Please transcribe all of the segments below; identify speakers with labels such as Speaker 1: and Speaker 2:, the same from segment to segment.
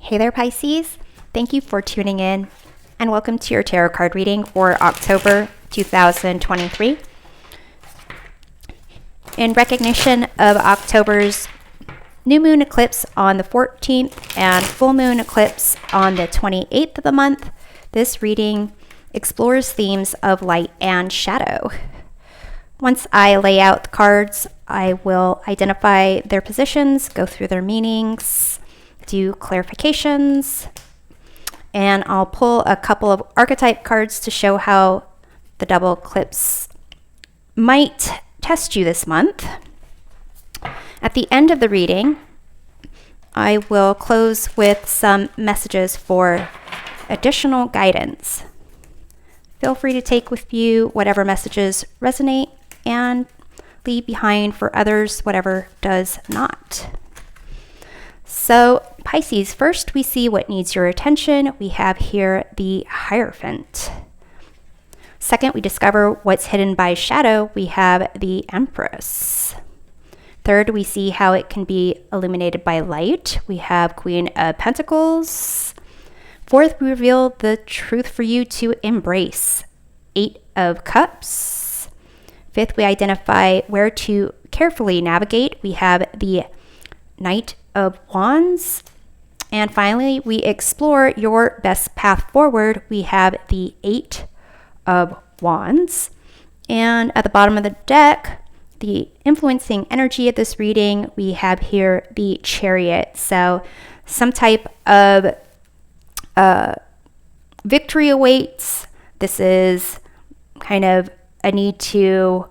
Speaker 1: Hey there, Pisces. Thank you for tuning in and welcome to your tarot card reading for October 2023. In recognition of October's new moon eclipse on the 14th and full moon eclipse on the 28th of the month, this reading explores themes of light and shadow. Once I lay out the cards, I will identify their positions, go through their meanings, do clarifications, and I'll pull a couple of archetype cards to show how the double eclipse might test you this month. At the end of the reading, I will close with some messages for additional guidance. Feel free to take with you whatever messages resonate and leave behind for others whatever does not. So Pisces, first we see what needs your attention. We have here the Hierophant. Second, we discover what's hidden by shadow. We have the Empress. Third, we see how it can be illuminated by light. We have Queen of Pentacles. Fourth, we reveal the truth for you to embrace. Eight of Cups. Fifth, we identify where to carefully navigate. We have the Knight of Wands. And finally, we explore your best path forward. We have the Eight of Wands. And at the bottom of the deck, the influencing energy of this reading, we have here the Chariot. So some type of victory awaits. This is kind of a need to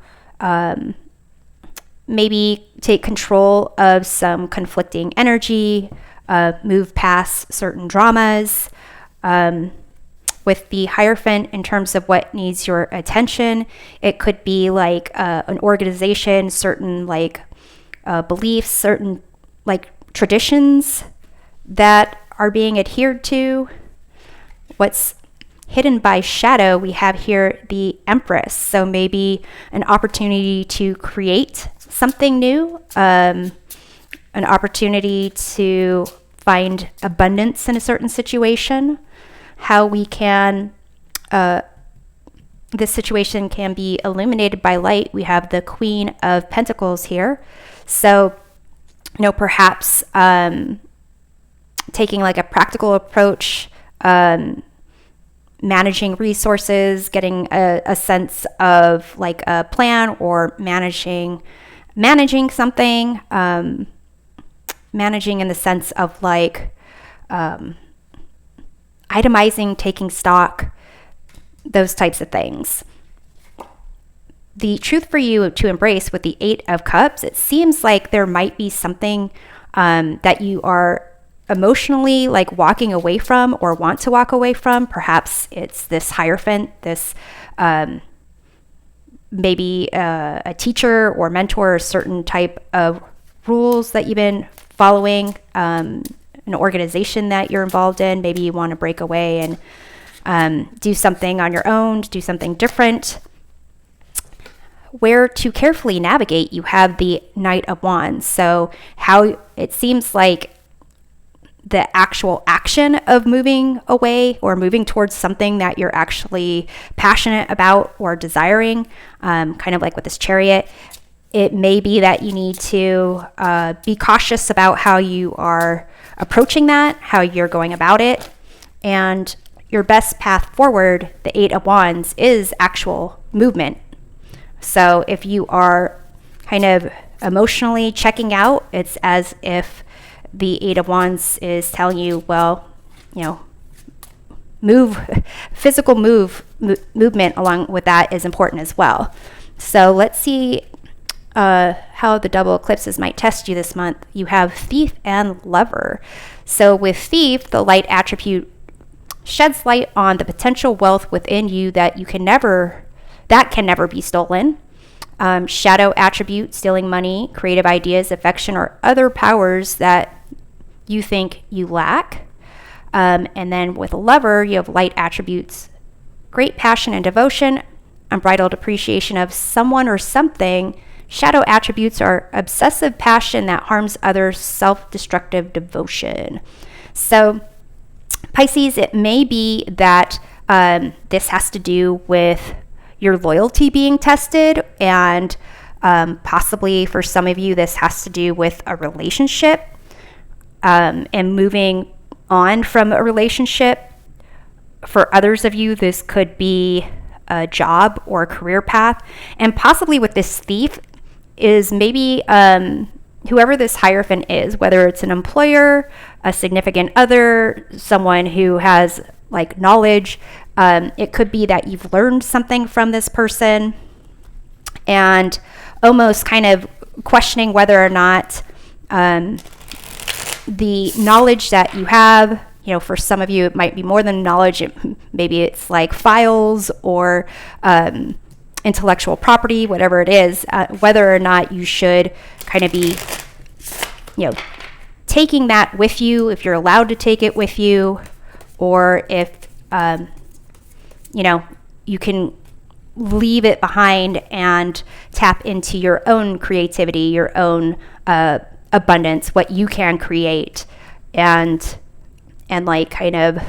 Speaker 1: maybe take control of some conflicting energy, move past certain dramas. With the Hierophant, in terms of what needs your attention, it could be like an organization, certain like beliefs, certain like traditions that are being adhered to. What's hidden by shadow, we have here the Empress. So maybe an opportunity to create something new, an opportunity to find abundance in a certain situation, how we can, this situation can be illuminated by light. We have the Queen of Pentacles here. So, perhaps taking like a practical approach, managing resources, getting a sense of like a plan, or managing something, managing in the sense of like itemizing, taking stock, those types of things. The truth for you to embrace with the Eight of Cups, it seems like there might be something that you are emotionally like walking away from or want to walk away from. Perhaps it's this Hierophant, this maybe a teacher or mentor, or certain type of rules that you've been following, an organization that you're involved in. Maybe you want to break away and do something on your own, do something different. Where to carefully navigate, you have the Knight of Wands. So how it seems like the actual action of moving away or moving towards something that you're actually passionate about or desiring, kind of like with this Chariot, it may be that you need to be cautious about how you are approaching that, how you're going about it. And your best path forward, the Eight of Wands, is actual movement. So if you are kind of emotionally checking out, it's as if the Eight of Wands is telling you, well, physical movement along with that is important as well. So let's see how the double eclipses might test you this month. You have Thief and Lover. So with Thief, the light attribute sheds light on the potential wealth within you that can never be stolen. Shadow attribute, stealing money, creative ideas, affection, or other powers that you think you lack. And then with Lover, you have light attributes, great passion and devotion, unbridled appreciation of someone or something. Shadow attributes are obsessive passion that harms others, self-destructive devotion. So Pisces, it may be that this has to do with your loyalty being tested, and possibly for some of you, this has to do with a relationship and moving on from a relationship. For others of you, this could be a job or a career path. And possibly with this thief is maybe whoever this Hierophant is, whether it's an employer, a significant other, someone who has like knowledge. It could be that you've learned something from this person and almost kind of questioning whether or not the knowledge that you have, for some of you, it might be more than knowledge. Maybe it's like files or intellectual property, whatever it is, whether or not you should kind of be, taking that with you, if you're allowed to take it with you, or if, you can leave it behind and tap into your own creativity, your own abundance, what you can create, and like kind of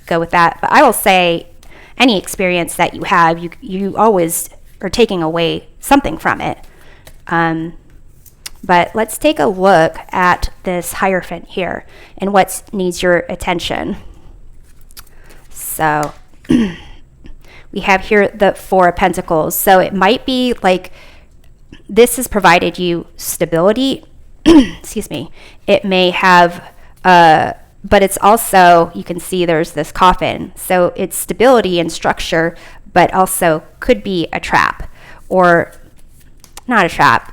Speaker 1: go with that. But I will say any experience that you have, you always are taking away something from it. But let's take a look at this Hierophant here and what needs your attention. So we have here the Four of Pentacles. So it might be like this has provided you stability. Excuse me. It may have but it's also, you can see there's this coffin. So it's stability and structure, but also could be a trap, or not a trap,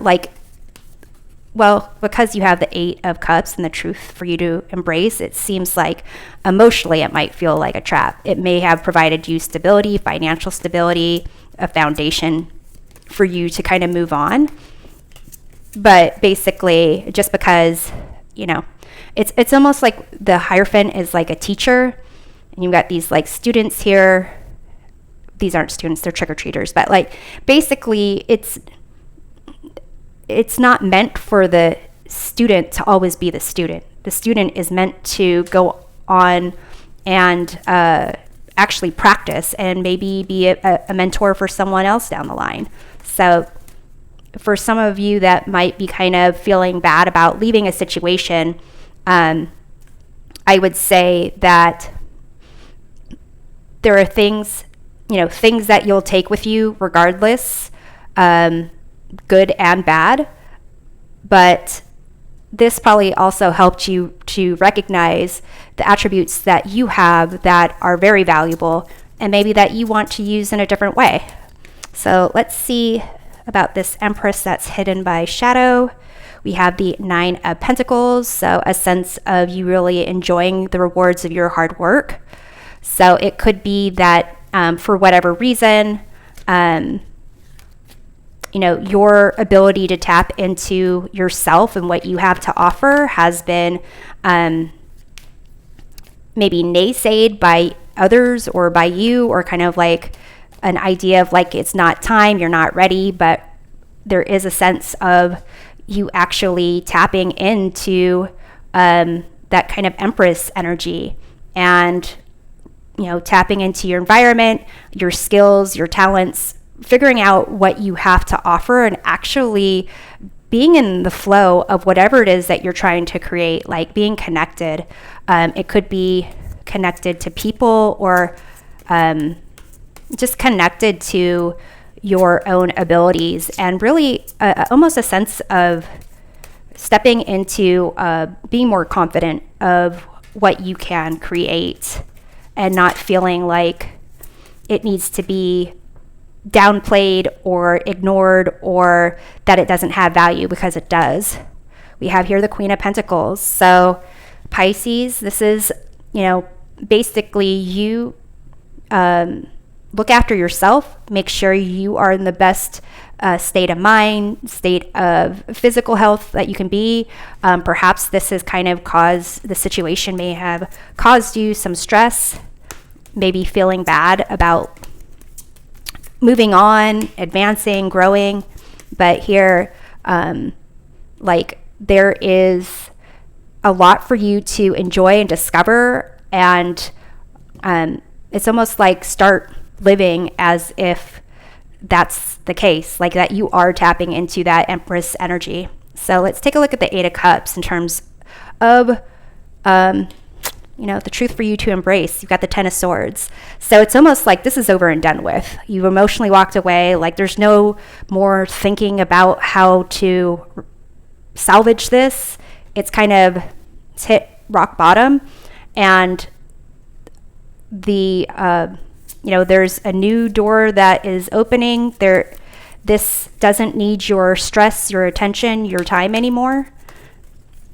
Speaker 1: because you have the Eight of Cups and the truth for you to embrace, it seems like emotionally it might feel like a trap. It may have provided you stability, financial stability, a foundation for you to kind of move on. But basically, just because, it's almost like the Hierophant is like a teacher, and you've got these like students here. These aren't students, they're trick-or-treaters, but like basically it's not meant for the student to always be the student. The student is meant to go on and actually practice and maybe be a mentor for someone else down the line. So for some of you that might be kind of feeling bad about leaving a situation, I would say that there are things that you'll take with you regardless, good and bad. But this probably also helped you to recognize the attributes that you have that are very valuable and maybe that you want to use in a different way. So let's see about this Empress that's hidden by shadow. We have the Nine of Pentacles, so a sense of you really enjoying the rewards of your hard work. So it could be that for whatever reason, your ability to tap into yourself and what you have to offer has been maybe naysayed by others or by you, or kind of like an idea of like it's not time, you're not ready. But there is a sense of you actually tapping into that kind of Empress energy, and tapping into your environment, your skills, your talents, figuring out what you have to offer, and actually being in the flow of whatever it is that you're trying to create, like being connected. It could be connected to people, or just connected to your own abilities, and really almost a sense of stepping into being more confident of what you can create, and not feeling like it needs to be downplayed or ignored, or that it doesn't have value, because it does. We have here the Queen of Pentacles. So Pisces, this is, basically you look after yourself, make sure you are in the best state of mind, state of physical health that you can be. Perhaps this has kind of the situation may have caused you some stress, maybe feeling bad about moving on, advancing, growing. But here, there is a lot for you to enjoy and discover. And it's almost like start living as if that's the case, like that you are tapping into that Empress energy. So let's take a look at the Eight of Cups in terms of, the truth for you to embrace. You've got the Ten of Swords. So it's almost like this is over and done with. You've emotionally walked away. Like there's no more thinking about how to salvage this. It's kind of hit rock bottom. And there's a new door that is opening there. This doesn't need your stress, your attention, your time anymore.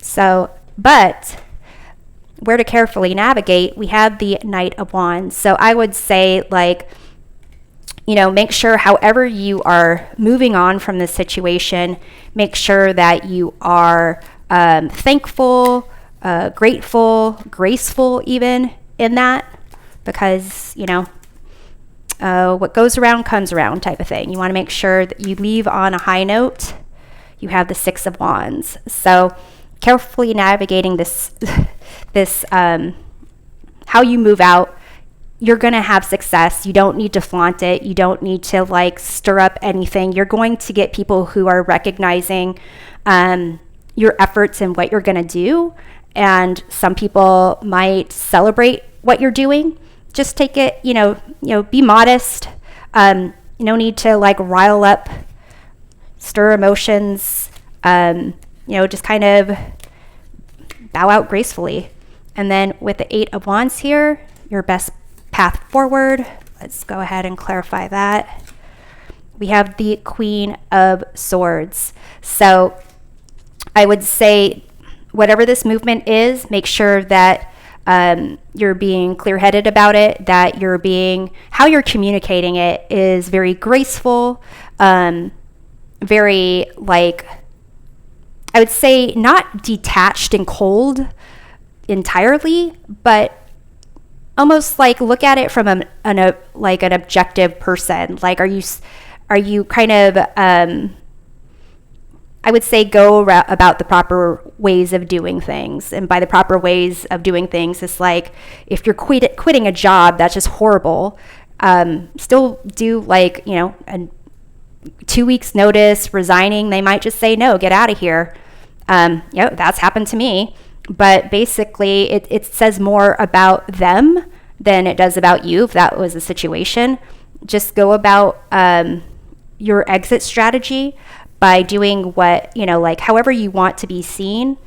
Speaker 1: So, but where to carefully navigate, we have the Knight of Wands. So I would say, make sure however you are moving on from this situation, make sure that you are thankful, grateful, graceful even in that, because, what goes around comes around type of thing. You want to make sure that you leave on a high note. You have the Six of Wands. So carefully navigating this how you move out, you're going to have success. You don't need to flaunt it. You don't need to stir up anything. You're going to get people who are recognizing your efforts and what you're going to do. And some people might celebrate what you're doing. Just take it, be modest. No need to rile up, stir emotions, just kind of bow out gracefully. And then with the Eight of Wands here, your best path forward. Let's go ahead and clarify that. We have the Queen of Swords. So I would say whatever this movement is, make sure that you're being clear-headed about it, that how you're communicating it is very graceful, very I would say not detached and cold entirely, but almost look at it from an objective person. Are you kind of I would say go about the proper ways of doing things. And by the proper ways of doing things, it's if you're quitting a job that's just horrible, still do a 2 weeks notice, resigning. They might just say, no, get out of here. That's happened to me. But basically it says more about them than it does about you, if that was the situation. Just go about your exit strategy by doing what, however you want to be seen,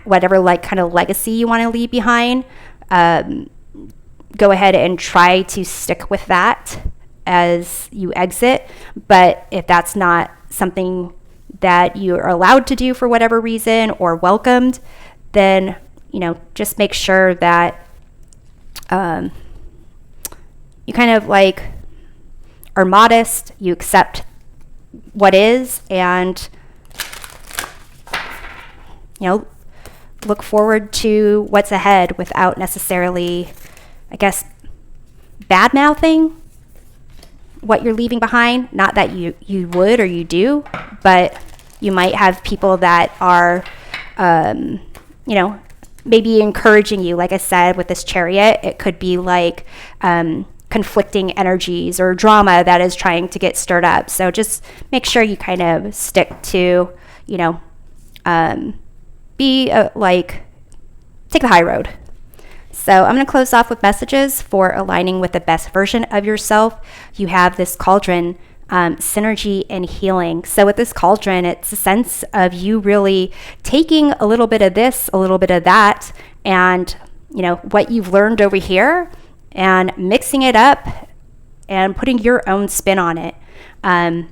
Speaker 1: whatever kind of legacy you want to leave behind, go ahead and try to stick with that as you exit. But if that's not something that you're allowed to do for whatever reason or welcomed, then, just make sure that you kind of are modest, you accept what is, and look forward to what's ahead without necessarily, I guess, bad mouthing what you're leaving behind. Not that you would or you do, but you might have people that are maybe encouraging you. Like I said, with this Chariot, it could be conflicting energies or drama that is trying to get stirred up. So just make sure you kind of stick to, take the high road. So I'm going to close off with messages for aligning with the best version of yourself. You have this cauldron, synergy and healing. So with this cauldron, it's a sense of you really taking a little bit of this, a little bit of that, and what you've learned over here, and mixing it up and putting your own spin on it. And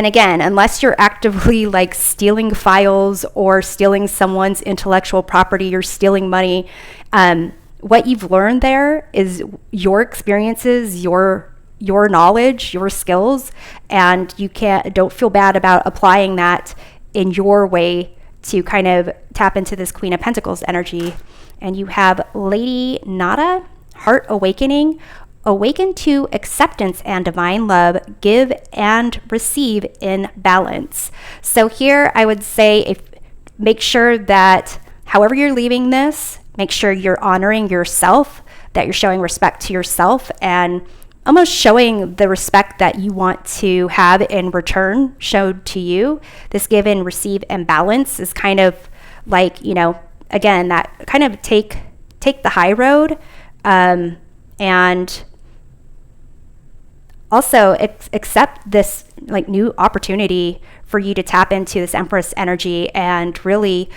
Speaker 1: again, unless you're actively stealing files or stealing someone's intellectual property or stealing money, what you've learned there is your experiences, your knowledge, your skills, and don't feel bad about applying that in your way to kind of tap into this Queen of Pentacles energy. And you have Lady Nada, Heart Awakening. Awaken to acceptance and divine love, give and receive in balance. So here I would say, if make sure that however you're leaving this, make sure you're honoring yourself, that you're showing respect to yourself, and almost showing the respect that you want to have in return showed to you. This give and receive imbalance is kind of like, again, that kind of take the high road, and also accept this like new opportunity for you to tap into this Empress energy and really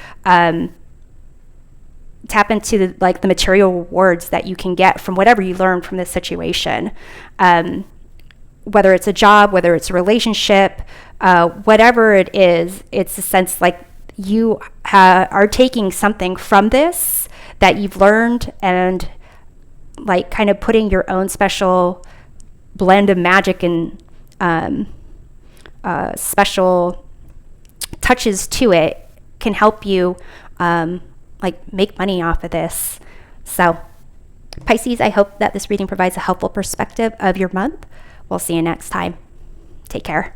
Speaker 1: tap into the material rewards that you can get from whatever you learn from this situation. Whether it's a job, whether it's a relationship, whatever it is, it's a sense like you are taking something from this that you've learned and like kind of putting your own special blend of magic and special touches to it can help you like make money off of this. So Pisces, I hope that this reading provides a helpful perspective of your month. We'll see you next time. Take care.